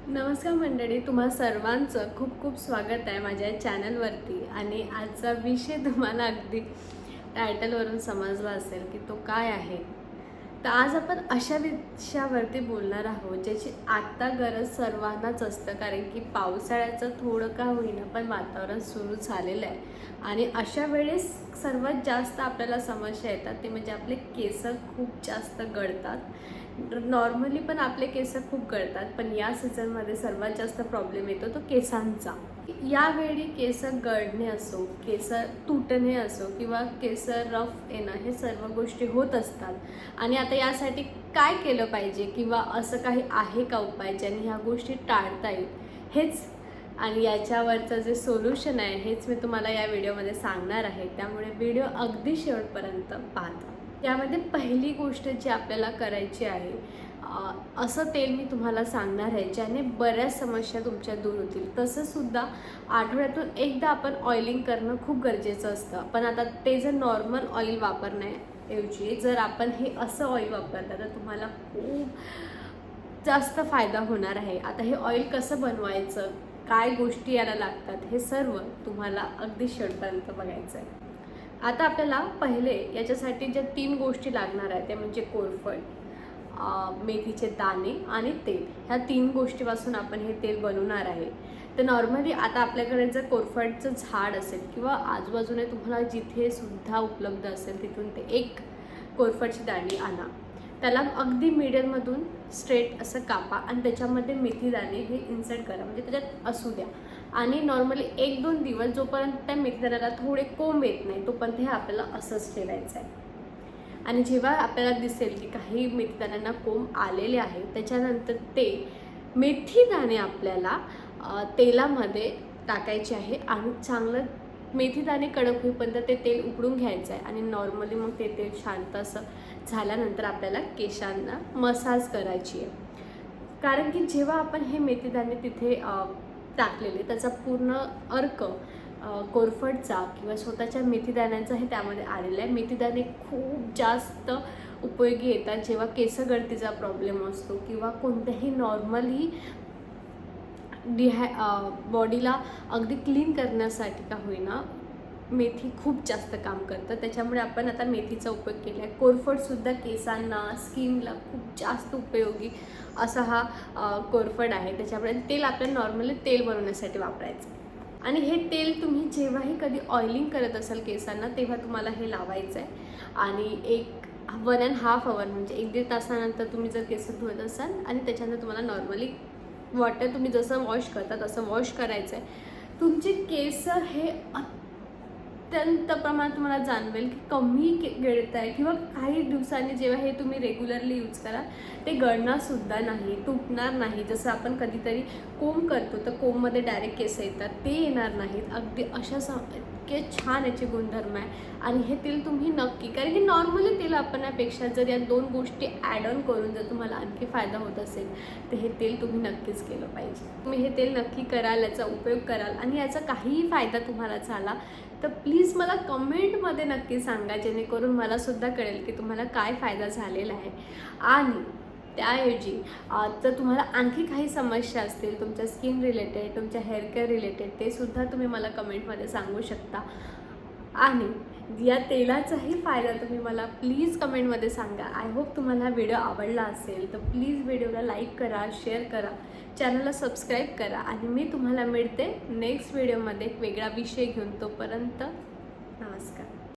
नमस्कार मंडळी, तुम्हा सर्वांचं खूप खूप स्वागत आहे माझ्या चॅनलवरती. आणि आजचा विषय तुम्हाला अगदी टायटलवरून समजला असेल की तो काय आहे. तर आज आपण अशा विषयावरती बोलणार आहोत ज्याची आत्ता गरज सर्वांनाच असतं, कारण की पावसाळ्याचं थोडं का होईना पण वातावरण सुरू झालेलं आहे. आणि अशा वेळेस सर्वात जास्त आपल्याला समस्या येतात ते म्हणजे आपले केस खूप जास्त गळतात. नॉर्मली पण आपले केस खूप गळतात, पण या सीझनमध्ये सर्वात जास्त प्रॉब्लेम येतो तो केसांचा. यावेळी केस गळणे असो, केस तुटणे असो किंवा केस रफ येणं, हे सर्व गोष्टी होत असतात. आणि आता यासाठी काय केलं पाहिजे किंवा असं काही आहे का उपाय ज्याने ह्या गोष्टी टाळता येईल, हेच आणि याच्यावरचं जे सोल्युशन आहे हेच मी तुम्हाला या व्हिडिओमध्ये सांगणार आहे. त्यामुळे व्हिडिओ अगदी शेवटपर्यंत पाहता. त्यामध्ये पहिली गोष्ट जी आपल्याला करायची आहे, असं तेल मी तुम्हाला सांगणार आहे ज्याने बऱ्याच समस्या तुमच्या दूर होतील. तसंसुद्धा आठवड्यातून एकदा आपण ऑइलिंग करणं खूप गरजेचं असतं. पण आता ते जर नॉर्मल ऑइल वापरण्याऐवजी जर आपण हे असं ऑइल वापरलं तर तुम्हाला खूप जास्त फायदा होणार आहे. आता हे ऑइल कसं बनवायचं, काय गोष्टी याला लागतात, हे सर्व तुम्हाला अगदी शेवटपर्यंत बघायचं आहे. आता आपल्याला पहिले याच्यासाठी ज्या 3 गोष्टी लागणार आहेत त्या म्हणजे कोरफड, मेथीचे दाणे आणि तेल. ह्या 3 गोष्टीपासून आपण हे तेल बनवणार आहे. तर नॉर्मली आता आपल्याकडे जर कोरफडचं झाड असेल किंवा आजूबाजूने तुम्हाला जिथे सुद्धा उपलब्ध असेल तिथून ते एक कोरफडची दाणी आणा. त्याला अगदी मिडलमधून स्ट्रेट असं कापा आणि त्याच्यामध्ये मेथी दाणे हे इन्सर्ट करा, म्हणजे त्याच्यात असू द्या. आणि नॉर्मली 1-2 दिवस जोपर्यंत त्या मेथीदाण्याला थोडे कोंब येत नाही तोपर्यंत हे आपल्याला असंच ठेवायचं आहे. आणि जेव्हा आपल्याला दिसेल की काही मेथीदाण्यांना कोंब आलेले आहे त्याच्यानंतर ते मेथीदाणे आपल्याला तेलामध्ये टाकायचे आहे आणि चांगलं मेथीदाणे कडक होईपर्यंत ते तेल उकडून घ्यायचं आहे. आणि नॉर्मली मग ते तेल शांत असं झाल्यानंतर आपल्याला केसांना मसाज करायची आहे. कारण की जेव्हा आपण हे मेथीदाणे तिथे टाकलेले त्याचा पूर्ण अर्क कोरफडचा किंवा स्वतःच्या मेथीदाण्यांचा हे त्यामध्ये आलेला आहे. मेथीदाणे खूप जास्त उपयोगी येतात जेव्हा केस गळतीचा प्रॉब्लेम असतो किंवा कोणत्याही नॉर्मली बॉडीला अगदी क्लीन करण्यासाठी का होईना मेथी खूप जास्त काम करतं. त्याच्यामुळे आपण आता मेथीचा उपयोग केला आहे. कोरफडसुद्धा केसांना, स्किनला खूप जास्त उपयोगी असा हा कोरफड आहे. त्याच्यामुळे तेल आपल्याला नॉर्मली तेल बनवण्यासाठी वापरायचं. आणि हे तेल तुम्ही जेव्हाही कधी ऑइलिंग करत असाल केसांना तेव्हा तुम्हाला हे लावायचं आहे. आणि 1.5 आवर म्हणजे 1-1.5 तासानंतर तुम्ही जर केस धुवत असाल आणि त्याच्यानंतर तुम्हाला नॉर्मली वॉटर तुम्ही जसं वॉश करता तसं वॉश करायचं आहे. तुमचे केस हे अत्यंत प्रमाणात तुम्हाला जाणवेल की कमी गळत आहे किंवा काही दिवसांनी जेव्हा हे तुम्ही रेग्युलरली यूज कराल ते गळणारसुद्धा नाही, तुटणार नाही. जसं आपण कधीतरी कोंब करतो तर कोंबमध्ये डायरेक्ट केस येतात, ते येणार नाहीत. अगदी इतके छान याचे गुणधर्म आहे. आणि हे तेल तुम्ही नक्की, कारण की नॉर्मली तेल वापरण्यापेक्षा जर या 2 गोष्टी ॲड ऑन करून जर तुम्हाला आणखी फायदा होत असेल तर हे तेल तुम्ही नक्कीच केलं पाहिजे. तुम्ही हे तेल नक्की कराल, याचा उपयोग कराल आणि याचा काहीही फायदा तुम्हाला झाला तर प्लीज मला कमेंटमध्ये नक्की सांगा, जेणेकरून मलासुद्धा कळेल की तुम्हाला काय फायदा झालेला आहे. आणि त्याऐवजी जर तुम्हाला आणखी काही समस्या असतील तुमच्या स्किन रिलेटेड, तुमच्या हेअर केअर रिलेटेड, ते सुद्धा तुम्ही मला कमेंटमध्ये सांगू शकता. आणि या तेलाचाही फायदा तुम्ही मला प्लीज कमेंटमध्ये सांगा. आय होप तुम्हाला हा व्हिडिओ आवडला असेल तर प्लीज व्हिडिओला लाईक करा, शेअर करा, चॅनलला सबस्क्राईब करा. आणि मी तुम्हाला मिळते नेक्स्ट व्हिडिओमध्ये एक वेगळा विषय घेऊन. तोपर्यंत नमस्कार.